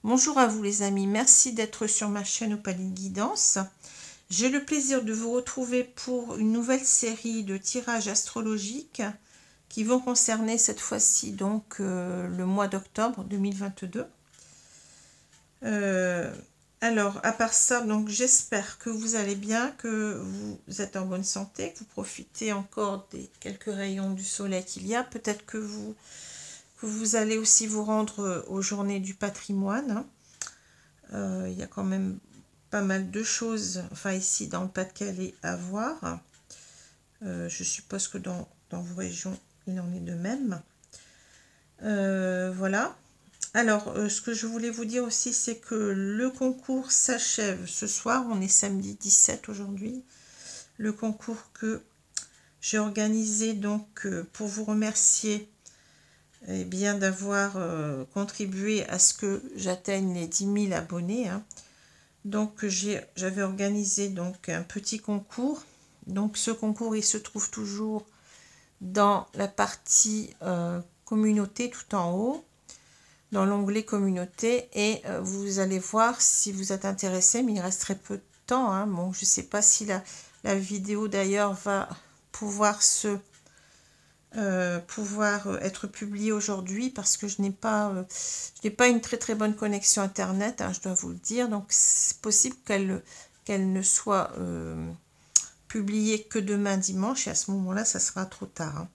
Bonjour à vous les amis, merci d'être sur ma chaîne Opaline Guidance. J'ai le plaisir de vous retrouver pour une nouvelle série de tirages astrologiques qui vont concerner cette fois-ci donc le mois d'octobre 2022. Alors à part ça, donc j'espère que vous allez bien, que vous êtes en bonne santé, que vous profitez encore des quelques rayons du soleil qu'il y a. Peut-être que vous allez aussi vous rendre aux journées du patrimoine. Il y a quand même pas mal de choses, enfin ici dans le Pas-de-Calais, à voir. Je suppose que dans vos régions, il en est de même. Voilà. Alors, ce que je voulais vous dire aussi, c'est que le concours s'achève ce soir. On est samedi 17 aujourd'hui. Le concours que j'ai organisé donc pour vous remercier bien d'avoir contribué à ce que j'atteigne les 10 000 abonnés. Donc j'avais organisé donc un petit concours. Donc ce concours il se trouve toujours dans la partie communauté tout en haut, dans l'onglet communauté, et vous allez voir si vous êtes intéressé, mais il reste très peu de temps. Bon, je ne sais pas si la vidéo d'ailleurs va pouvoir être publiée aujourd'hui parce que je n'ai pas une très bonne connexion internet, je dois vous le dire, donc c'est possible qu'elle ne soit publiée que demain dimanche, et à ce moment-là ça sera trop tard.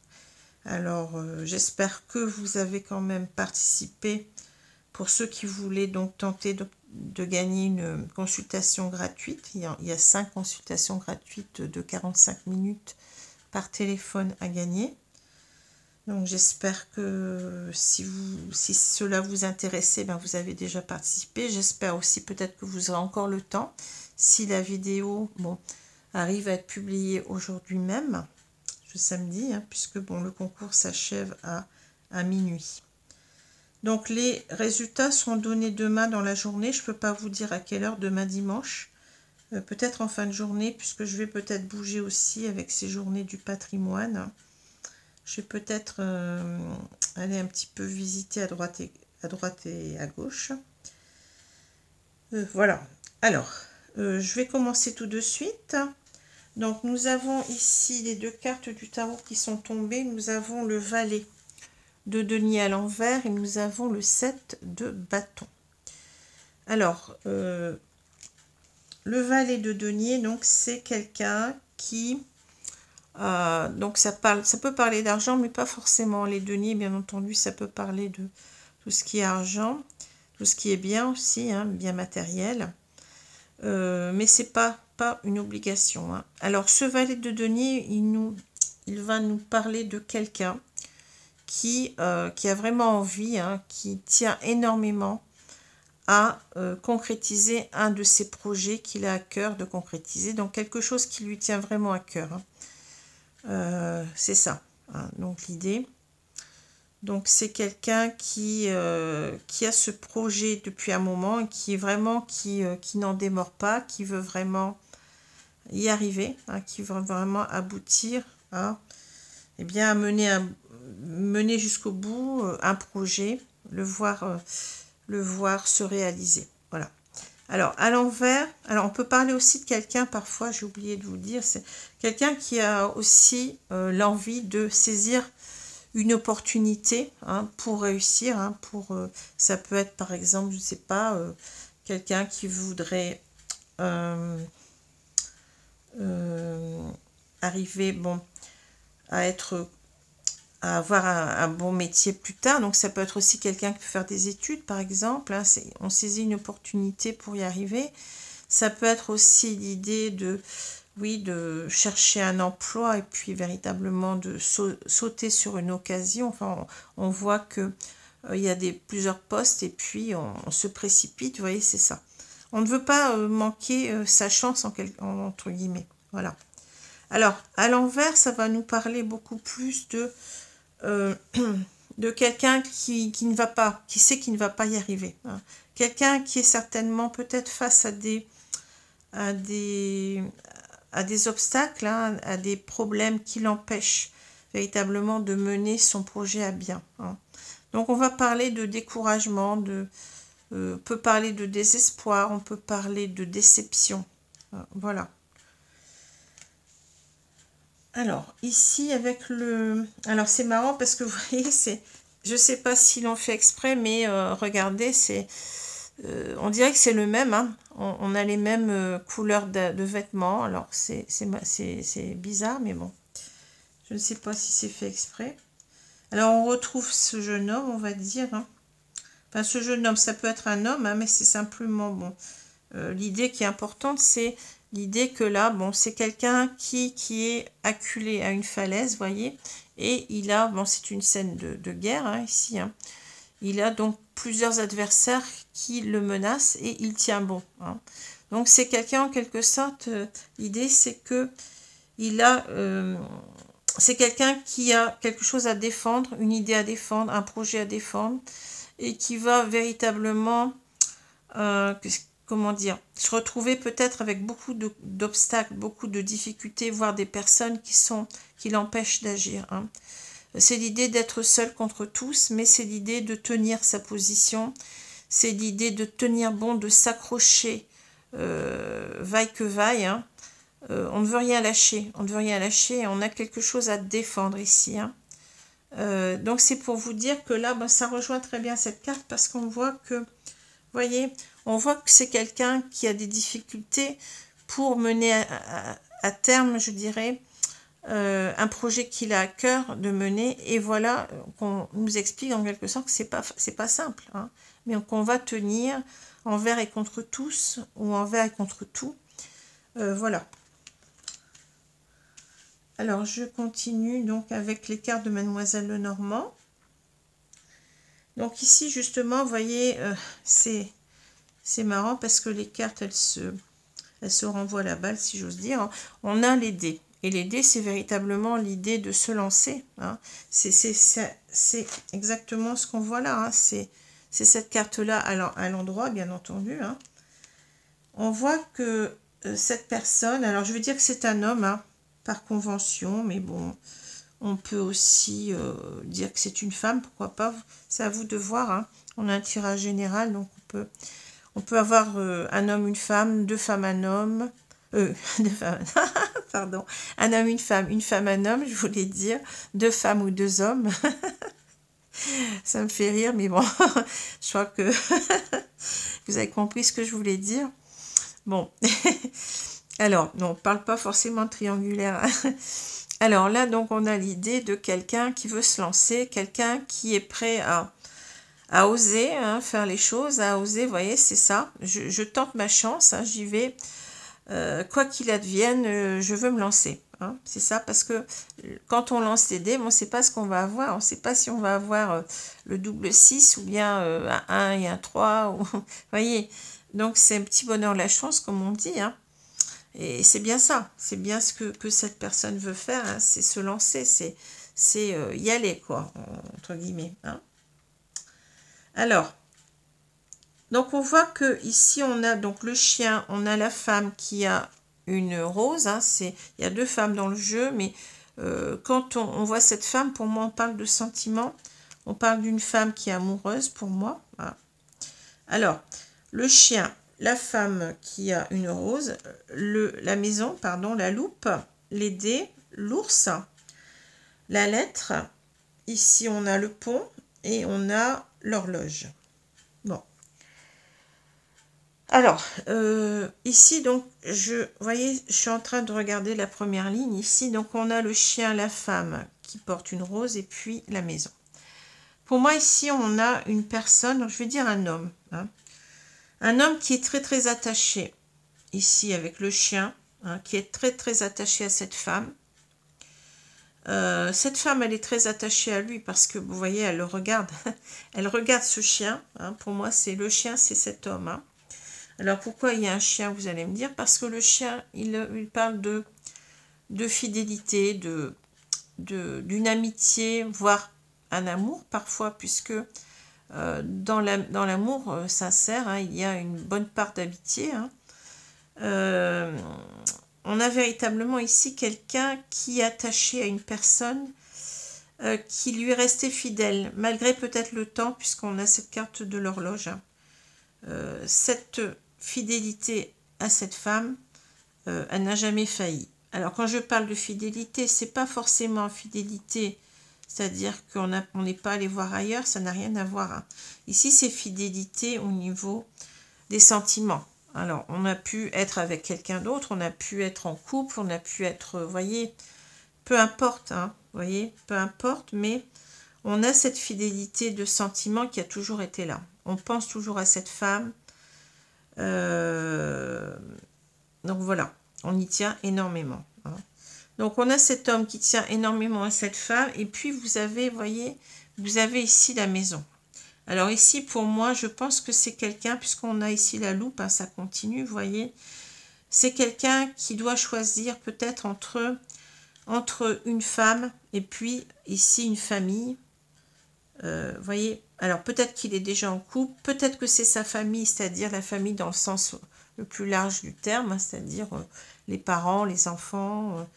Alors j'espère que vous avez quand même participé. Pour ceux qui voulaient donc tenter de gagner une consultation gratuite, il y a 5 consultations gratuites de 45 minutes par téléphone à gagner. Donc j'espère que si cela vous intéressait, vous avez déjà participé. J'espère aussi peut-être que vous aurez encore le temps, si la vidéo arrive à être publiée aujourd'hui même, ce samedi, puisque le concours s'achève à minuit. Donc les résultats seront donnés demain dans la journée. Je ne peux pas vous dire à quelle heure demain dimanche. Peut-être en fin de journée, puisque je vais peut-être bouger aussi avec ces journées du patrimoine. Je vais peut-être aller un petit peu visiter à droite et à gauche. Voilà. Alors, je vais commencer tout de suite. Donc, nous avons ici les 2 cartes du tarot qui sont tombées. Nous avons le valet de denier à l'envers et nous avons le 7 de bâton. Alors, le valet de denier, donc c'est quelqu'un qui... donc ça peut parler d'argent, mais pas forcément. Les deniers, bien entendu, ça peut parler de tout ce qui est argent, tout ce qui est bien aussi, bien matériel. Mais c'est pas une obligation. Alors ce valet de denier, il va nous parler de quelqu'un qui a vraiment envie, qui tient énormément à concrétiser un de ses projets qu'il a à cœur de concrétiser. Donc quelque chose qui lui tient vraiment à cœur. C'est ça, donc l'idée. Donc c'est quelqu'un qui a ce projet depuis un moment et qui n'en démord pas, qui veut vraiment y arriver, qui veut vraiment aboutir à mener jusqu'au bout un projet, le voir se réaliser. Voilà. Alors, à l'envers, on peut parler aussi de quelqu'un, parfois, j'ai oublié de vous le dire, c'est quelqu'un qui a aussi l'envie de saisir une opportunité pour réussir. Ça peut être, par exemple, je ne sais pas, quelqu'un qui voudrait arriver à avoir un bon métier plus tard. Donc ça peut être aussi quelqu'un qui peut faire des études, par exemple. On saisit une opportunité pour y arriver. Ça peut être aussi l'idée de chercher un emploi et puis véritablement de sauter sur une occasion. Enfin, on voit que il y a plusieurs postes et puis on se précipite. Vous voyez, c'est ça. On ne veut pas manquer sa chance entre guillemets. Voilà. Alors, à l'envers, ça va nous parler beaucoup plus de quelqu'un qui ne va pas, qui sait qu'il ne va pas y arriver. Quelqu'un qui est certainement peut-être face à des obstacles, à des problèmes qui l'empêchent véritablement de mener son projet à bien. Donc on va parler de découragement, On peut parler de désespoir, on peut parler de déception. Voilà. Alors, ici, avec le... Alors, c'est marrant parce que, vous voyez, c'est... Je ne sais pas s'ils l'ont fait exprès, mais regardez, c'est... on dirait que c'est le même, hein. On a les mêmes couleurs de vêtements. Alors, c'est bizarre, mais bon. Je ne sais pas si c'est fait exprès. Alors, on retrouve ce jeune homme, on va dire, hein. Enfin, ce jeune homme, ça peut être un homme, hein, mais c'est simplement, bon, l'idée qui est importante, c'est l'idée que là, bon, c'est quelqu'un qui est acculé à une falaise, voyez, et il a, bon, c'est une scène de guerre, hein, ici, hein. Il a donc plusieurs adversaires qui le menacent et il tient bon, hein. Donc, c'est quelqu'un, en quelque sorte, l'idée, c'est que il a... c'est quelqu'un qui a quelque chose à défendre, une idée à défendre, un projet à défendre, et qui va véritablement, comment dire, se retrouver peut-être avec beaucoup d'obstacles, beaucoup de difficultés, voire des personnes qui l'empêchent d'agir, hein. C'est l'idée d'être seul contre tous, mais c'est l'idée de tenir sa position, c'est l'idée de tenir bon, de s'accrocher, vaille que vaille, hein. On ne veut rien lâcher, on ne veut rien lâcher, et on a quelque chose à défendre ici, hein. Donc c'est pour vous dire que là, ben, ça rejoint très bien cette carte parce qu'on voit que, vous voyez, on voit que c'est quelqu'un qui a des difficultés pour mener à terme, je dirais, un projet qu'il a à cœur de mener. Et voilà qu'on nous explique en quelque sorte que c'est pas simple, hein, mais qu'on va tenir envers et contre tous ou envers et contre tout. Voilà. Alors, je continue donc avec les cartes de Mademoiselle Lenormand. Donc ici, justement, vous voyez, c'est marrant parce que les cartes, elles se renvoient la balle, si j'ose dire. On a les dés. Et les dés, c'est véritablement l'idée de se lancer, hein. C'est exactement ce qu'on voit là, hein. C'est cette carte-là à l'endroit, bien entendu, hein. On voit que cette personne, alors je vais dire que c'est un homme, hein, par convention, mais bon, on peut aussi dire que c'est une femme, pourquoi pas, c'est à vous de voir, hein. On a un tirage général, donc on peut avoir un homme, une femme, deux femmes, un homme, deux femmes, pardon, un homme, une femme, un homme, je voulais dire, deux femmes ou deux hommes, ça me fait rire, mais bon, je crois que vous avez compris ce que je voulais dire. Bon, alors, non, on ne parle pas forcément de triangulaire. Alors là, donc, on a l'idée de quelqu'un qui veut se lancer, quelqu'un qui est prêt à oser, hein, faire les choses, à oser, vous voyez, c'est ça. Je tente ma chance, hein, j'y vais. Quoi qu'il advienne, je veux me lancer, hein, c'est ça, parce que quand on lance les dés, on ne sait pas ce qu'on va avoir. On ne sait pas si on va avoir le double 6 ou bien un 1 et un 3. Ou, vous voyez, donc c'est un petit bonheur de la chance, comme on dit, hein. Et c'est bien ça, c'est bien ce que cette personne veut faire, hein, c'est se lancer, c'est y aller, quoi, entre guillemets, hein. Alors, donc on voit que ici on a donc le chien, on a la femme qui a une rose, hein, il y a deux femmes dans le jeu, mais quand on voit cette femme, pour moi on parle de sentiment, on parle d'une femme qui est amoureuse pour moi, hein. Alors, le chien, la femme qui a une rose, la maison, pardon, la loupe, les dés, l'ours, la lettre, ici on a le pont et on a l'horloge. Bon. Alors, ici donc, vous voyez, je suis en train de regarder la première ligne ici, donc on a le chien, la femme qui porte une rose et puis la maison. Pour moi ici on a une personne, donc je vais dire un homme, hein. Un homme qui est très très attaché, ici avec le chien, hein, qui est très très attaché à cette femme. Cette femme, elle est très attachée à lui parce que, vous voyez, elle le regarde. Elle regarde ce chien, hein. Pour moi, c'est le chien, c'est cet homme, hein. Alors, pourquoi il y a un chien, vous allez me dire? Parce que le chien, il parle de fidélité, d'une amitié, voire un amour parfois, puisque... dans l'amour sincère, hein, il y a une bonne part d'amitié, hein. On a véritablement ici quelqu'un qui est attaché à une personne qui lui est resté fidèle, malgré peut-être le temps, puisqu'on a cette carte de l'horloge, hein. cette fidélité à cette femme, elle n'a jamais failli. Alors quand je parle de fidélité, c'est pas forcément fidélité, c'est-à-dire qu'on n'est pas allé voir ailleurs, ça n'a rien à voir, hein. Ici, c'est fidélité au niveau des sentiments. Alors, on a pu être avec quelqu'un d'autre, on a pu être en couple, on a pu être, vous voyez, peu importe, hein, vous voyez, peu importe, mais on a cette fidélité de sentiment qui a toujours été là. On pense toujours à cette femme. Donc voilà, on y tient énormément, hein. Donc on a cet homme qui tient énormément à cette femme. Et puis vous avez, vous voyez, vous avez ici la maison. Alors ici, pour moi, je pense que c'est quelqu'un, puisqu'on a ici la loupe, hein, ça continue, vous voyez. C'est quelqu'un qui doit choisir peut-être entre une femme et puis ici une famille. Vous voyez, alors peut-être qu'il est déjà en couple, peut-être que c'est sa famille, c'est-à-dire la famille dans le sens le plus large du terme, hein, c'est-à-dire les parents, les enfants,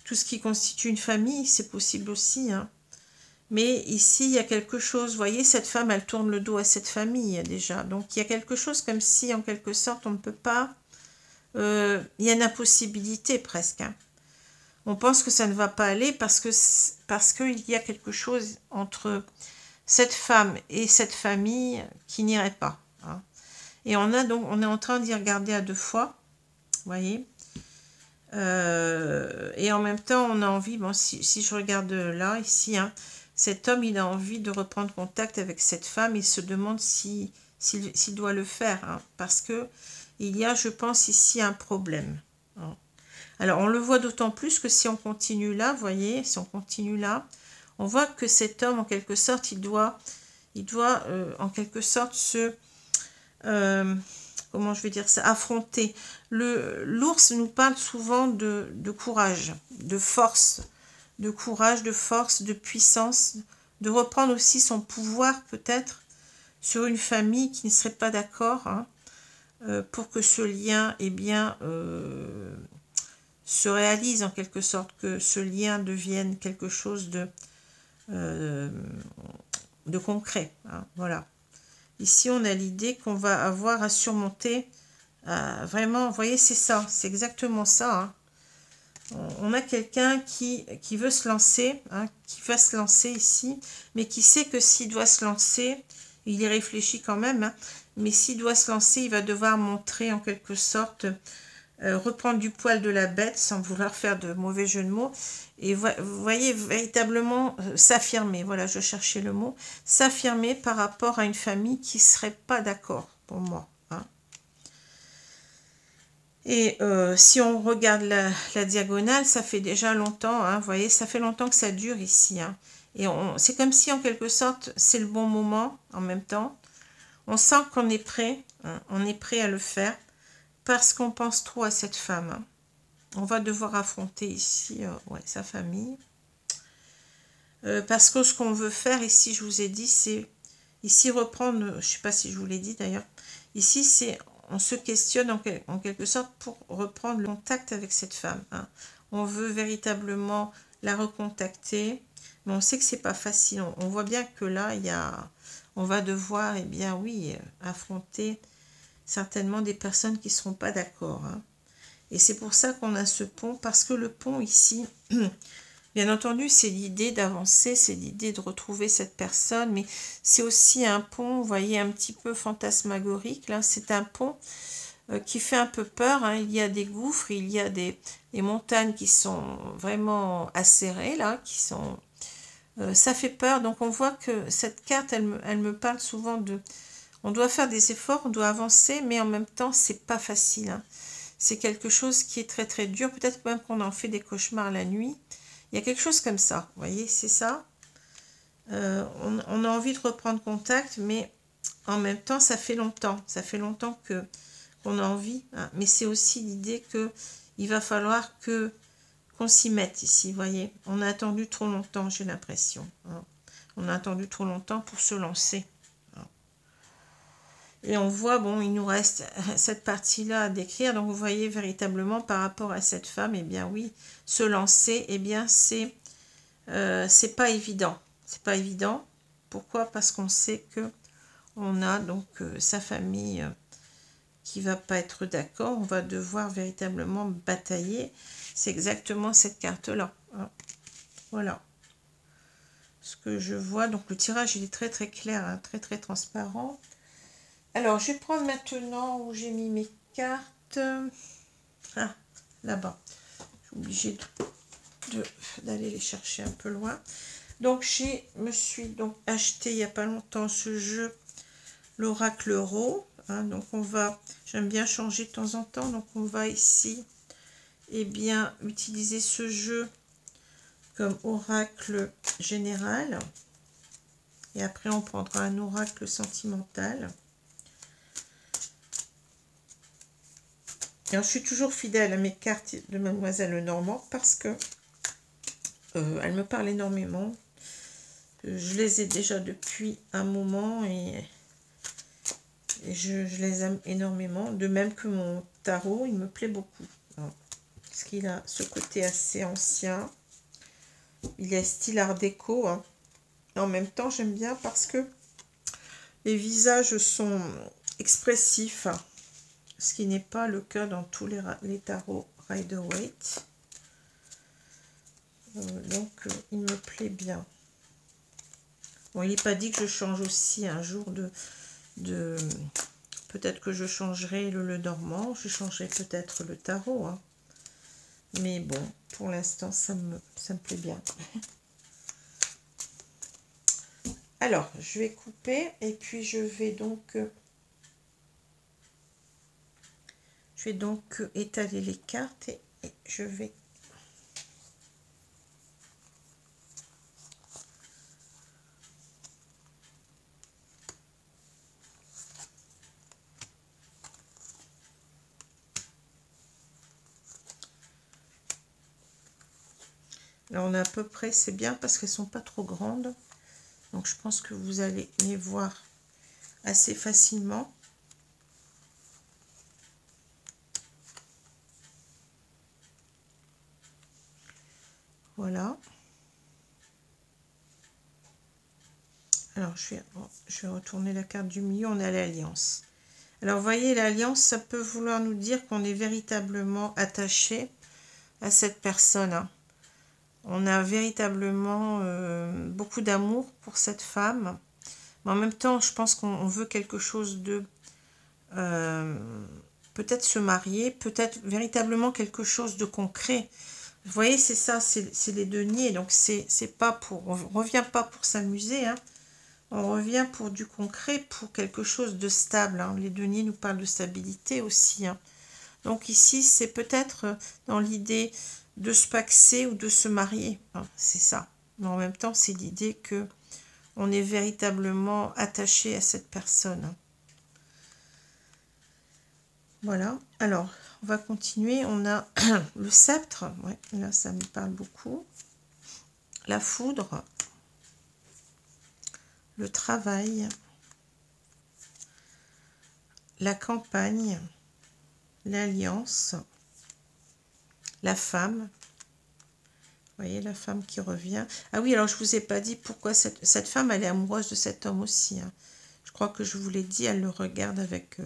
tout ce qui constitue une famille, c'est possible aussi, hein. Mais ici, il y a quelque chose, vous voyez, cette femme, elle tourne le dos à cette famille déjà. Donc, il y a quelque chose comme si, en quelque sorte, on ne peut pas... il y a une impossibilité presque, hein. On pense que ça ne va pas aller parce qu'il y a quelque chose entre cette femme et cette famille qui n'irait pas, hein. Et on est en train d'y regarder à deux fois, vous voyez. Et en même temps, on a envie, bon, si je regarde là, ici, hein, cet homme, il a envie de reprendre contact avec cette femme. Il se demande s'il doit le faire, hein, parce que il y a, je pense, ici un problème, hein. Alors, on le voit d'autant plus que si on continue là, vous voyez, si on continue là, on voit que cet homme, en quelque sorte, il doit en quelque sorte se... comment je vais dire ça, affronter. L'ours nous parle souvent de courage, de force, de courage, de force, de puissance, de reprendre aussi son pouvoir peut-être sur une famille qui ne serait pas d'accord, hein, pour que ce lien, eh bien, se réalise en quelque sorte, que ce lien devienne quelque chose de concret, hein, voilà. Ici, on a l'idée qu'on va avoir à surmonter, vraiment, vous voyez, c'est ça, c'est exactement ça, hein. On a quelqu'un qui veut se lancer, hein, qui va se lancer ici, mais qui sait que s'il doit se lancer, il y réfléchit quand même, hein, mais s'il doit se lancer, il va devoir montrer en quelque sorte, reprendre du poil de la bête, sans vouloir faire de mauvais jeu de mots, et vous voyez, véritablement s'affirmer, voilà, je cherchais le mot, s'affirmer par rapport à une famille qui ne serait pas d'accord, pour moi, hein. Et si on regarde la diagonale, ça fait déjà longtemps, hein, vous voyez, ça fait longtemps que ça dure ici, hein. Et c'est comme si, en quelque sorte, c'est le bon moment, en même temps. On sent qu'on est prêt, hein, on est prêt à le faire, parce qu'on pense trop à cette femme, hein. On va devoir affronter ici ouais, sa famille. Parce que ce qu'on veut faire ici, je vous ai dit, c'est ici reprendre, je ne sais pas si je vous l'ai dit d'ailleurs, ici c'est, on se questionne en quelque sorte pour reprendre le contact avec cette femme, hein. On veut véritablement la recontacter, mais on sait que c'est pas facile. On voit bien que là, on va devoir, eh bien oui, affronter certainement des personnes qui ne seront pas d'accord, hein. Et c'est pour ça qu'on a ce pont, parce que le pont ici, bien entendu, c'est l'idée d'avancer, c'est l'idée de retrouver cette personne, mais c'est aussi un pont, vous voyez, un petit peu fantasmagorique, là, c'est un pont qui fait un peu peur, hein. Il y a des gouffres, il y a des montagnes qui sont vraiment acérées, là, qui sont... ça fait peur, donc on voit que cette carte, elle me parle souvent de... On doit faire des efforts, on doit avancer, mais en même temps, c'est pas facile, hein. C'est quelque chose qui est très très dur. Peut-être même qu'on en fait des cauchemars la nuit. Il y a quelque chose comme ça. Vous voyez, c'est ça. On a envie de reprendre contact, mais en même temps, ça fait longtemps. Ça fait longtemps qu'on a envie, hein. Mais c'est aussi l'idée qu'il va falloir qu'on s'y mette ici. Vous voyez, on a attendu trop longtemps, j'ai l'impression, hein. On a attendu trop longtemps pour se lancer. Et on voit, bon, il nous reste cette partie-là à décrire. Donc, vous voyez véritablement par rapport à cette femme, eh bien oui, se lancer, eh bien c'est pas évident. C'est pas évident. Pourquoi? Parce qu'on sait que on a donc sa famille qui va pas être d'accord. On va devoir véritablement batailler. C'est exactement cette carte-là. Hein. Voilà. Ce que je vois. Donc le tirage, il est très très clair, hein, très très transparent. Alors, je vais prendre maintenant où j'ai mis mes cartes. Ah, là-bas. Je suis obligée d'aller les chercher un peu loin. Donc, me suis donc acheté il n'y a pas longtemps ce jeu, l'Oracle Euro. Hein, donc, j'aime bien changer de temps en temps. Donc, on va ici, eh bien, utiliser ce jeu comme oracle général. Et après, on prendra un oracle sentimental. Alors, je suis toujours fidèle à mes cartes de Mademoiselle Lenormand parce que elle me parle énormément. Je les ai déjà depuis un moment et je les aime énormément. De même que mon tarot, il me plaît beaucoup. Parce qu'il a ce côté assez ancien. Il est style art déco. Hein. En même temps, j'aime bien parce que les visages sont expressifs. Ce qui n'est pas le cas dans tous les tarots Rider-Waite. Donc, il me plaît bien. Bon, il n'est pas dit que je change aussi un jour de peut-être que je changerai le Lenormand, je changerai peut-être le tarot. Hein. Mais bon, pour l'instant, ça me plaît bien. Alors, je vais couper et puis je vais donc étaler les cartes et je vais... Là, on a à peu près, c'est bien parce qu'elles sont pas trop grandes. Donc, je pense que vous allez les voir assez facilement. Voilà. Alors, je vais retourner la carte du milieu. On a l'alliance. Alors, vous voyez, l'alliance, ça peut vouloir nous dire qu'on est véritablement attaché à cette personne. Hein. On a véritablement beaucoup d'amour pour cette femme. Mais en même temps, je pense qu'on veut quelque chose de... peut-être se marier, peut-être véritablement quelque chose de concret. Vous voyez, c'est ça, c'est les deniers. Donc, c'est pas pour... On ne revient pas pour s'amuser, hein. On revient pour du concret, pour quelque chose de stable. Hein. Les deniers nous parlent de stabilité aussi. Hein. Donc ici, c'est peut-être dans l'idée de se paxer ou de se marier. Hein, c'est ça. Mais en même temps, c'est l'idée que on est véritablement attaché à cette personne. Hein. Voilà. Alors, on va continuer. On a le sceptre. Ouais, là, ça me parle beaucoup. La foudre. Le travail. La campagne. L'alliance. La femme. Vous voyez, la femme qui revient. Ah oui, alors je ne vous ai pas dit pourquoi cette femme, elle est amoureuse de cet homme aussi. Hein. Je crois que je vous l'ai dit, elle le regarde avec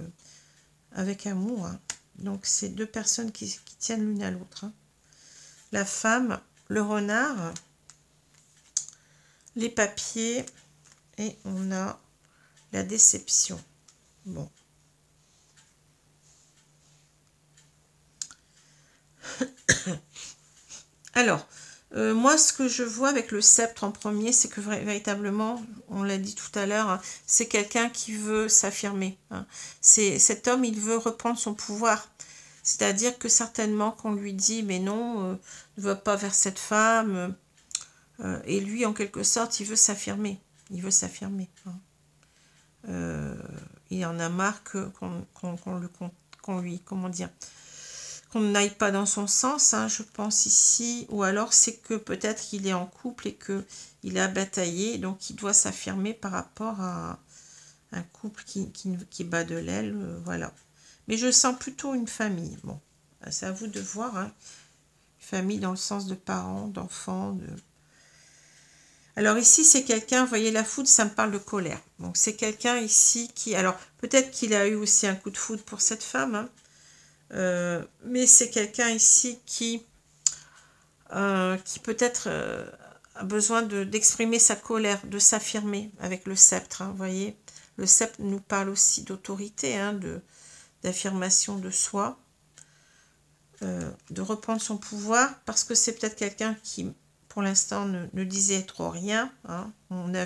amour. Hein. Donc, c'est deux personnes qui tiennent l'une à l'autre. Hein. La femme, le renard, les papiers et on a la déception. Bon. Alors, moi, ce que je vois avec le sceptre en premier, c'est que véritablement, on l'a dit tout à l'heure, hein, c'est quelqu'un qui veut s'affirmer. Hein. Cet homme, il veut reprendre son pouvoir. C'est-à-dire que certainement qu'on lui dit, mais non, ne va pas vers cette femme. Et lui, en quelque sorte, il veut s'affirmer. Il veut s'affirmer. Hein. Il en a marre qu'on lui, comment dire, qu'on n'aille pas dans son sens, hein, je pense ici, ou alors c'est que peut-être qu'il est en couple et qu'il a bataillé, donc il doit s'affirmer par rapport à un couple qui bat de l'aile, voilà. Mais je sens plutôt une famille, bon, c'est à vous de voir, hein. Famille dans le sens de parents, d'enfants, Alors ici, c'est quelqu'un, vous voyez, la foudre, ça me parle de colère. Donc c'est quelqu'un ici qui... Alors peut-être qu'il a eu aussi un coup de foudre pour cette femme, hein, mais c'est quelqu'un ici qui peut-être a besoin d'exprimer sa colère, de s'affirmer avec le sceptre, hein, vous voyez. Le sceptre nous parle aussi d'autorité, hein, d'affirmation de soi, de reprendre son pouvoir, parce que c'est peut-être quelqu'un qui, pour l'instant, ne disait trop rien, hein. On a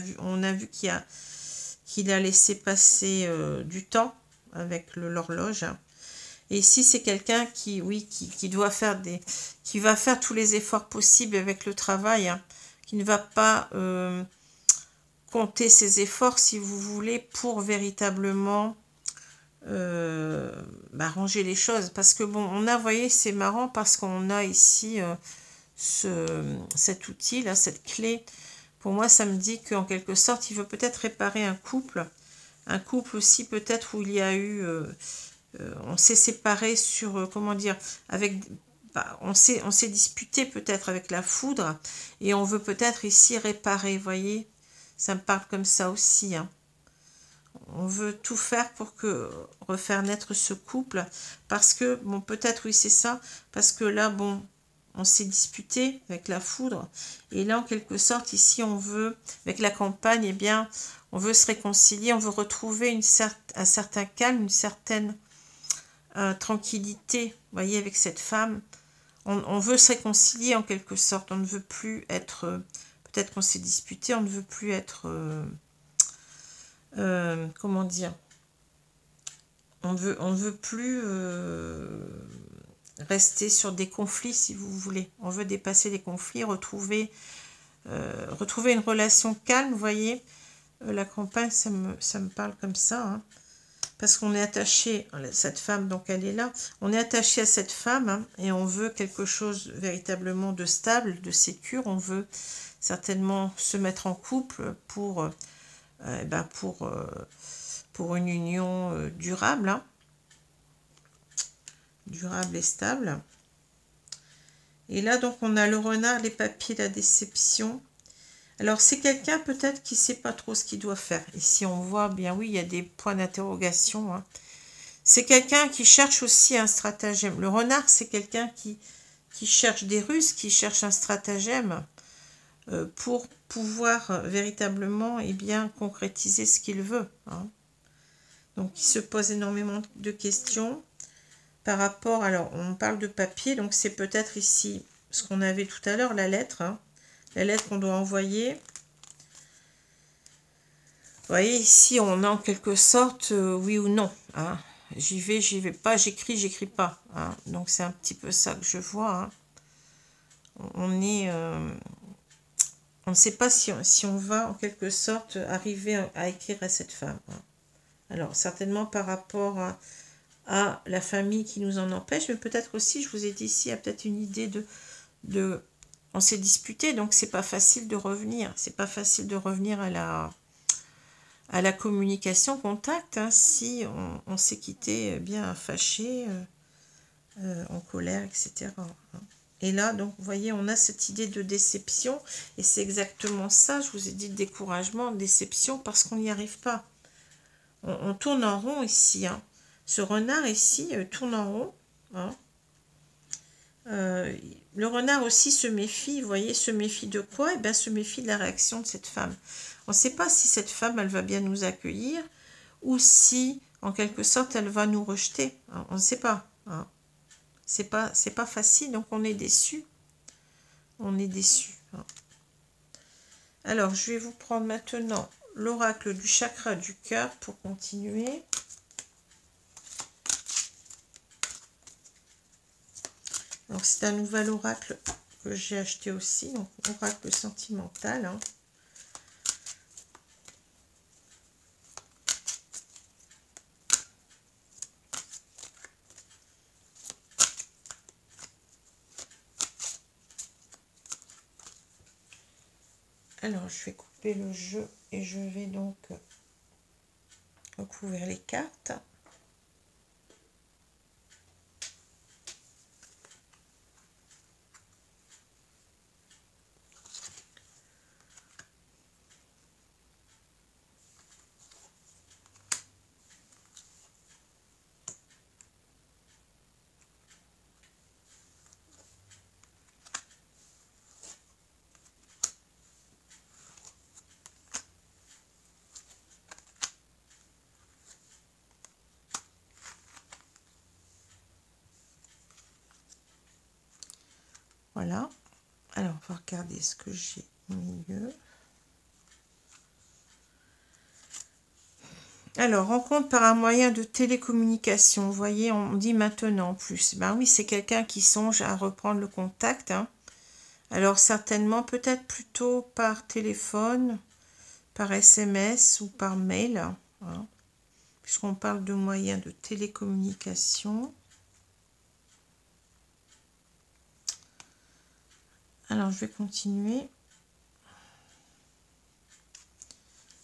vu qu'il a laissé passer du temps avec l'horloge, hein. Et ici, c'est quelqu'un qui, oui, qui doit faire qui va faire tous les efforts possibles avec le travail, hein, qui ne va pas compter ses efforts, si vous voulez, pour véritablement ranger les choses. Parce que bon, on a, vous voyez, c'est marrant parce qu'on a ici cet outil là, cette clé. Pour moi, ça me dit qu'en quelque sorte, il veut peut-être réparer un couple aussi peut-être où il y a eu on s'est séparé sur comment dire, avec on s'est disputé peut-être avec la foudre et on veut peut-être ici réparer, vous voyez, ça me parle comme ça aussi, hein. On veut tout faire pour refaire naître ce couple, parce que, bon, peut-être, oui, c'est ça, parce que là, bon, on s'est disputé avec la foudre, et là, en quelque sorte, ici, on veut, avec la campagne, eh bien, on veut se réconcilier, on veut retrouver un certain calme, une certaine tranquillité, vous voyez, avec cette femme. On veut se réconcilier, en quelque sorte, on ne veut plus être, peut-être qu'on s'est disputé, on ne veut plus être... comment dire, on veut plus rester sur des conflits, si vous voulez. On veut dépasser les conflits, retrouver une relation calme, vous voyez. La campagne, ça me parle comme ça, hein, parce qu'on est attaché, cette femme, donc elle est là, on est attaché à cette femme, hein, et on veut quelque chose véritablement de stable, de sécure. On veut certainement se mettre en couple pour une union durable, hein, durable et stable. Et là, donc, on a le renard, les papiers, la déception. Alors, c'est quelqu'un peut-être qui ne sait pas trop ce qu'il doit faire. Ici, on voit bien, oui, il y a des points d'interrogation, hein. C'est quelqu'un qui cherche aussi un stratagème. Le renard, c'est quelqu'un qui cherche des ruses, qui cherche un stratagème pour pouvoir véritablement bien, concrétiser ce qu'il veut, hein. Donc, il se pose énormément de questions par rapport... Alors, on parle de papier, donc c'est peut-être ici ce qu'on avait tout à l'heure, la lettre, hein, la lettre qu'on doit envoyer. Vous voyez, ici, on a en quelque sorte oui ou non, hein. J'y vais pas, j'écris pas, hein. Donc, c'est un petit peu ça que je vois, hein. On est... on ne sait pas si on va en quelque sorte arriver à écrire à cette femme, hein. Alors, certainement par rapport à la famille qui nous en empêche, mais peut-être aussi, je vous ai dit ici, il y a peut-être une idée on s'est disputé, donc c'est pas facile de revenir. C'est pas facile de revenir à la communication, contact, hein, si on s'est quitté bien fâché, en colère, etc. Et là, donc, vous voyez, on a cette idée de déception, et c'est exactement ça, je vous ai dit, découragement, déception, parce qu'on n'y arrive pas. On tourne en rond ici, hein. Ce renard ici tourne en rond, hein. Le renard aussi se méfie, vous voyez, se méfie de quoi? Eh bien, se méfie de la réaction de cette femme. On ne sait pas si cette femme, elle va bien nous accueillir, ou si, en quelque sorte, elle va nous rejeter, hein. On ne sait pas, hein. C'est pas facile, donc on est déçu. On est déçu, hein. Alors, je vais vous prendre maintenant l'oracle du chakra du cœur pour continuer. Donc, c'est un nouvel oracle que j'ai acheté aussi, donc oracle sentimental, hein. Alors, je vais couper le jeu et je vais donc recouvrir les cartes. Voilà. Alors, on va regarder ce que j'ai au milieu. Alors, rencontre par un moyen de télécommunication. Vous voyez, on dit maintenant en plus. Ben oui, c'est quelqu'un qui songe à reprendre le contact. Hein. Alors, certainement, peut-être plutôt par téléphone, par SMS ou par mail. Hein, puisqu'on parle de moyens de télécommunication. Alors, je vais continuer.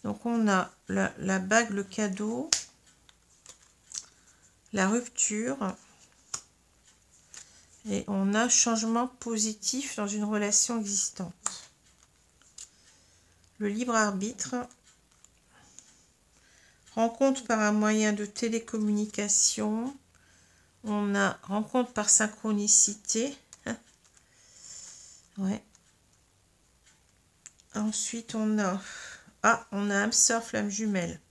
Donc, on a la bague, le cadeau, la rupture, et on a changement positif dans une relation existante. Le libre arbitre, rencontre par un moyen de télécommunication, on a rencontre par synchronicité. Ouais. Ensuite, on a âme sœur, flamme jumelle.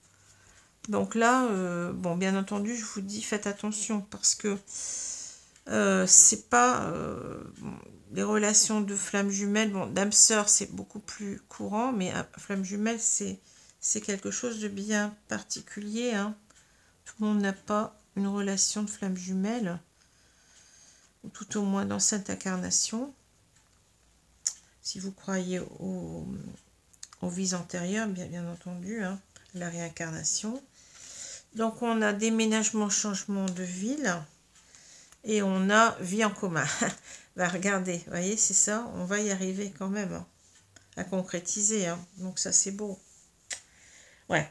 Donc là, bon, bien entendu, je vous dis, faites attention parce que c'est pas les relations de flamme jumelle. Bon, d'âme sœur, c'est beaucoup plus courant, mais flamme jumelle, c'est quelque chose de bien particulier. Hein. Tout le monde n'a pas une relation de flamme jumelle, ou tout au moins dans cette incarnation. Si vous croyez aux vies antérieures, bien entendu, hein, la réincarnation. Donc, on a déménagement, changement de ville. Et on a vie en commun. Bah, regardez, vous voyez, c'est ça. On va y arriver quand même hein, à concrétiser. Hein. Donc, ça, c'est beau. Ouais.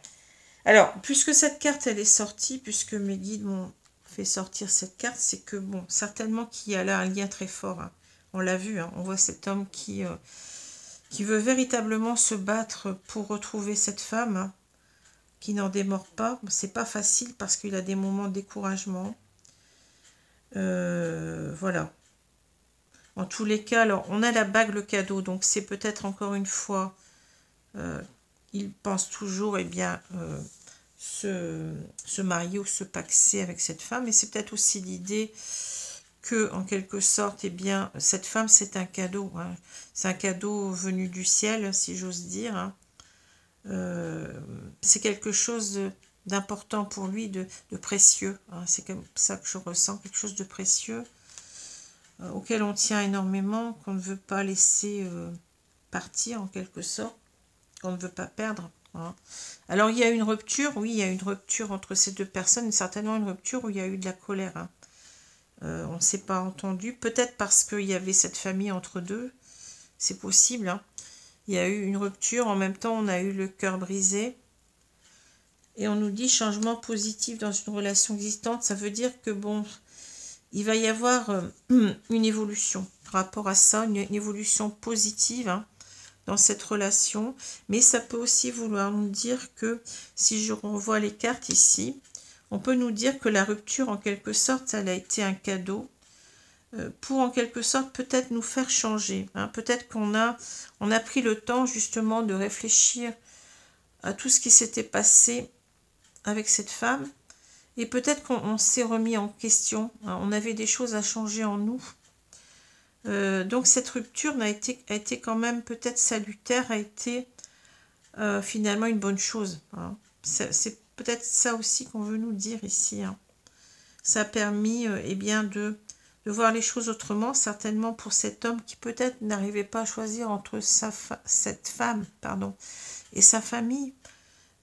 Alors, puisque cette carte, elle est sortie, puisque mes guides m'ont fait sortir cette carte, c'est que, bon, certainement qu'il y a là un lien très fort. Hein. On l'a vu, hein. On voit cet homme qui veut véritablement se battre pour retrouver cette femme, hein, qui n'en démord pas. C'est pas facile parce qu'il a des moments de découragement. Voilà. En tous les cas, alors on a la bague, le cadeau, donc c'est peut-être encore une fois, il pense toujours se marier ou se paxer avec cette femme, et c'est peut-être aussi l'idée que, en quelque sorte, cette femme c'est un cadeau, hein. C'est un cadeau venu du ciel, si j'ose dire. Hein. C'est quelque chose d'important pour lui, de précieux. Hein. C'est comme ça que je ressens, quelque chose de précieux. Auquel on tient énormément, qu'on ne veut pas laisser partir en quelque sorte, qu'on ne veut pas perdre. Hein. Alors il y a une rupture, oui, il y a une rupture entre ces deux personnes, certainement une rupture où il y a eu de la colère. Hein. On ne s'est pas entendu, peut-être parce qu'il y avait cette famille entre deux, c'est possible. Hein. Il y a eu une rupture, en même temps on a eu le cœur brisé. Et on nous dit changement positif dans une relation existante, ça veut dire que bon... Il va y avoir une évolution par rapport à ça, une évolution positive hein, dans cette relation. Mais ça peut aussi vouloir nous dire que, si je revois les cartes ici, on peut nous dire que la rupture, en quelque sorte, elle a été un cadeau pour, en quelque sorte, peut-être nous faire changer. Hein. Peut-être qu'on a pris le temps, justement, de réfléchir à tout ce qui s'était passé avec cette femme. Et peut-être qu'on s'est remis en question, hein, on avait des choses à changer en nous. Donc cette rupture a été quand même peut-être salutaire, a été finalement une bonne chose. Hein. C'est peut-être ça aussi qu'on veut nous dire ici. Hein. Ça a permis de voir les choses autrement, certainement pour cet homme qui peut-être n'arrivait pas à choisir entre cette femme et sa famille.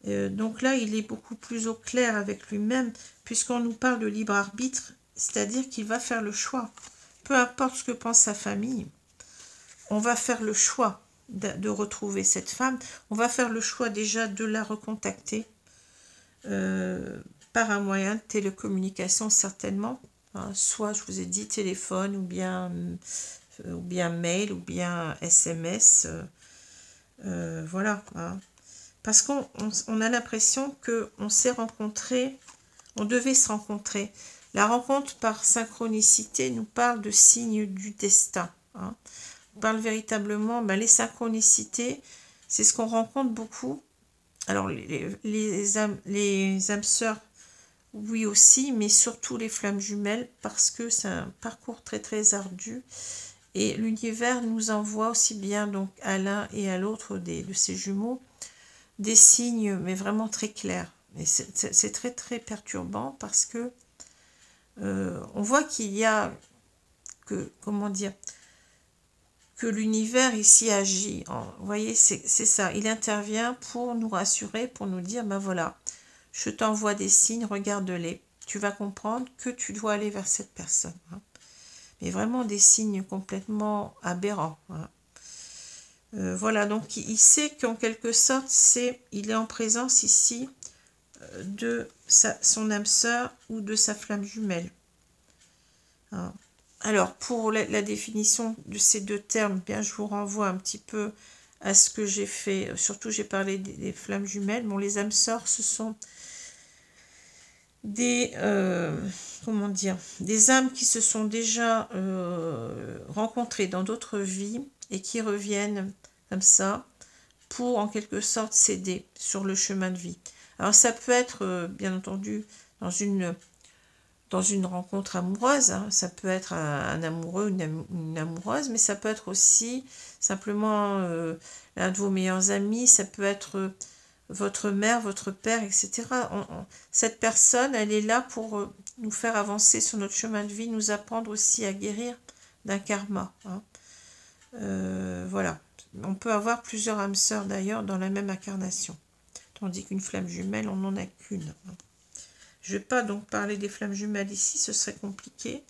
Donc là, il est beaucoup plus au clair avec lui-même, puisqu'on nous parle de libre arbitre, c'est-à-dire qu'il va faire le choix. Peu importe ce que pense sa famille, on va faire le choix de retrouver cette femme. On va faire le choix déjà de la recontacter par un moyen de télécommunication, certainement. Hein, soit, je vous ai dit, téléphone, ou bien mail, ou bien SMS. Voilà, hein. Parce qu'on a l'impression qu'on s'est rencontrés, on devait se rencontrer. La rencontre par synchronicité nous parle de signes du destin. Hein. On parle véritablement, les synchronicités, c'est ce qu'on rencontre beaucoup. Alors, les âmes sœurs, oui aussi, mais surtout les flammes jumelles, parce que c'est un parcours très très ardu. Et l'univers nous envoie aussi bien donc à l'un et à l'autre de ces jumeaux des signes, mais vraiment très clairs. Et c'est très très perturbant parce que on voit qu'il y a comment dire, que l'univers ici agit. Vous voyez, c'est ça. Il intervient pour nous rassurer, pour nous dire, ben voilà, je t'envoie des signes, regarde-les. Tu vas comprendre que tu dois aller vers cette personne. Hein. Mais vraiment des signes complètement aberrants. Hein. Voilà, donc il sait qu'en quelque sorte, il est en présence ici de son âme sœur ou de sa flamme jumelle. Hein. Alors, pour la définition de ces deux termes, bien, je vous renvoie un petit peu à ce que j'ai fait. Surtout, j'ai parlé des flammes jumelles. Bon, les âmes sœurs, ce sont des, comment dire, des âmes qui se sont déjà rencontrées dans d'autres vies et qui reviennent comme ça pour, en quelque sorte, s'aider sur le chemin de vie. Alors, ça peut être, bien entendu, dans une rencontre amoureuse, hein. Ça peut être un amoureux, une amoureuse, mais ça peut être aussi simplement l'un de vos meilleurs amis, ça peut être votre mère, votre père, etc. Cette personne, elle est là pour nous faire avancer sur notre chemin de vie, nous apprendre aussi à guérir d'un karma. Hein. Voilà. On peut avoir plusieurs âmes sœurs d'ailleurs dans la même incarnation, tandis qu'une flamme jumelle, on n'en a qu'une. Hein. Je ne vais pas donc parler des flammes jumelles ici, ce serait compliqué.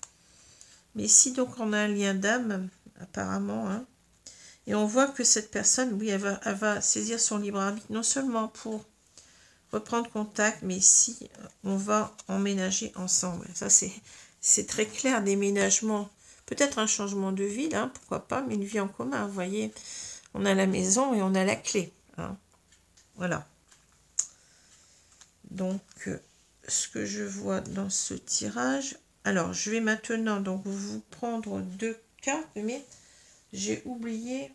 Mais ici, donc, on a un lien d'âme, apparemment. Hein, et on voit que cette personne, oui, elle va saisir son libre arbitre, non seulement pour reprendre contact, mais ici, on va emménager ensemble. Ça, c'est très clair, déménagement. Peut-être un changement de ville, hein, pourquoi pas, mais une vie en commun. Vous voyez, on a la maison et on a la clé. Hein, voilà. Donc... ce que je vois dans ce tirage. Alors, je vais maintenant donc vous prendre deux cartes, mais j'ai oublié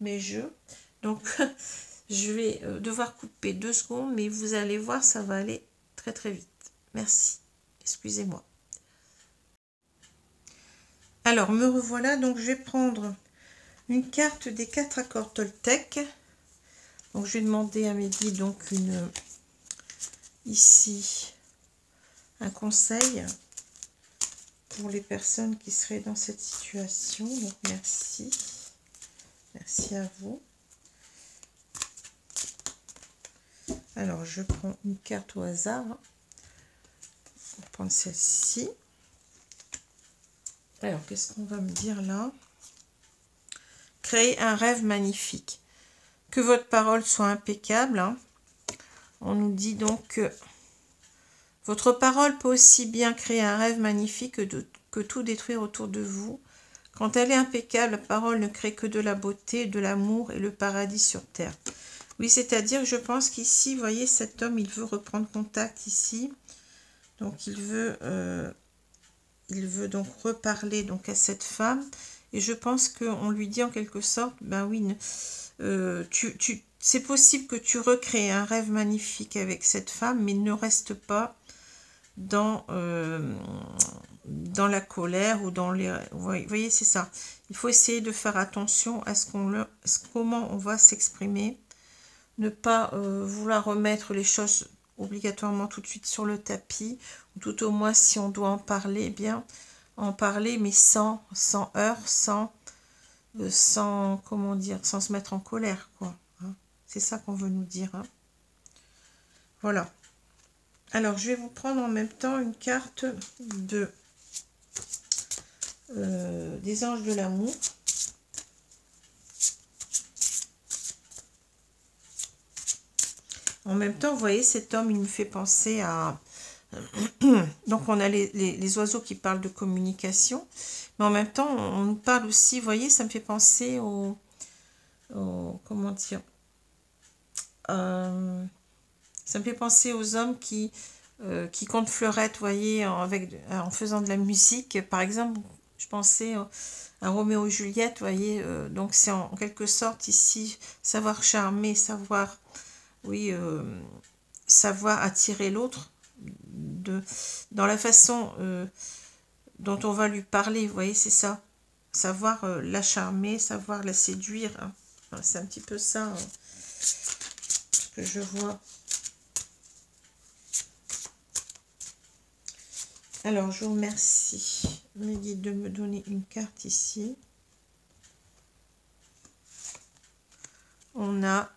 mes jeux. Donc, je vais devoir couper 2 secondes, mais vous allez voir, ça va aller très très vite. Merci. Excusez-moi. Alors, me revoilà. Donc, je vais prendre une carte des 4 accords Toltec. Donc, je vais demander à mes guides donc ici un conseil pour les personnes qui seraient dans cette situation. Donc merci à vous. Alors je prends une carte au hasard. On va prendre celle-ci. Alors qu'est-ce qu'on va me dire là? Créer un rêve magnifique. Que votre parole soit impeccable. Hein. On nous dit donc que votre parole peut aussi bien créer un rêve magnifique que tout détruire autour de vous. Quand elle est impeccable, la parole ne crée que de la beauté, de l'amour et le paradis sur terre. Oui, c'est-à-dire que je pense qu'ici, vous voyez, cet homme, il veut reprendre contact ici. Donc, il veut donc reparler donc à cette femme. Et je pense qu'on lui dit en quelque sorte, ben oui, c'est possible que tu recrées un rêve magnifique avec cette femme, mais ne reste pas dans la colère ou dans les... Vous voyez, c'est ça. Il faut essayer de faire attention à comment on va s'exprimer. Ne pas vouloir remettre les choses obligatoirement tout de suite sur le tapis. Ou tout au moins, si on doit en parler, eh bien, en parler, mais sans heurts, comment dire, sans se mettre en colère, quoi. Hein. C'est ça qu'on veut nous dire. Hein. Voilà. Alors, je vais vous prendre en même temps une carte des anges de l'amour. En même temps, vous voyez, cet homme, il me fait penser à... Donc, on a les oiseaux qui parlent de communication. Mais en même temps, on nous parle aussi, vous voyez, ça me fait penser comment dire, ça me fait penser aux hommes qui comptent fleurettes, vous voyez, en faisant de la musique. Par exemple, je pensais à Roméo et Juliette, vous voyez. Donc, c'est en quelque sorte ici, savoir charmer, savoir, oui, savoir attirer l'autre dans la façon dont on va lui parler, vous voyez, c'est ça. savoir la charmer, savoir la séduire. Hein. Enfin, c'est un petit peu ça que je vois. Alors, je vous remercie, mes guides, de me donner une carte ici. On a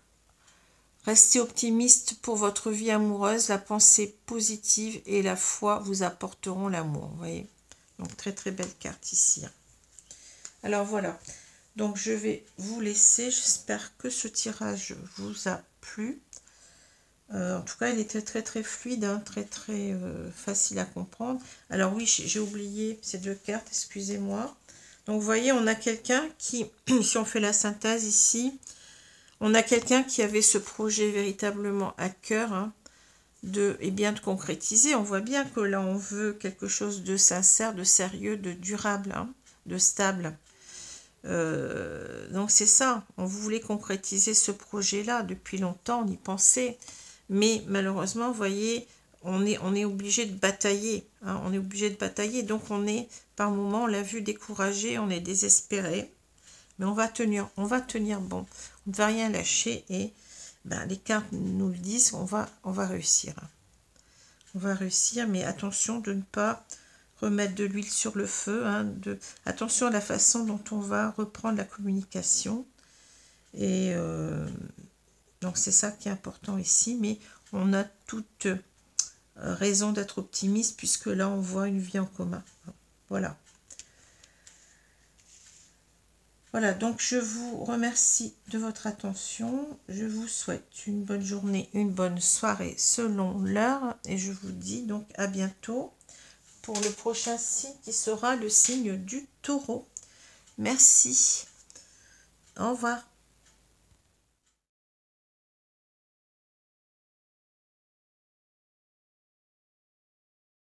« Restez optimiste pour votre vie amoureuse, la pensée positive et la foi vous apporteront l'amour. » Vous voyez, donc très très belle carte ici. Alors voilà, donc je vais vous laisser. J'espère que ce tirage vous a plu. En tout cas, il était très fluide, hein, très facile à comprendre. Alors oui, j'ai oublié ces deux cartes, excusez-moi. Donc vous voyez, on a quelqu'un qui, si on fait la synthèse ici, on a quelqu'un qui avait ce projet véritablement à cœur, hein, de concrétiser. On voit bien que là, on veut quelque chose de sincère, de sérieux, de durable, hein, de stable. Donc c'est ça, on voulait concrétiser ce projet-là depuis longtemps, on y pensait. Mais malheureusement, vous voyez, on est obligé de batailler. Hein, on est obligé de batailler. Donc on est, par moments, on l'a vu, découragé, on est désespéré. Mais on va tenir bon. On ne va rien lâcher. Et ben, les cartes nous le disent, on va réussir. On va réussir, mais attention de ne pas remettre de l'huile sur le feu. Hein, attention à la façon dont on va reprendre la communication. Et... donc c'est ça qui est important ici, mais on a toute raison d'être optimiste puisque là on voit une vie en commun. Voilà. Voilà, donc je vous remercie de votre attention. Je vous souhaite une bonne journée, une bonne soirée selon l'heure. Et je vous dis donc à bientôt pour le prochain signe qui sera le signe du Taureau. Merci. Au revoir.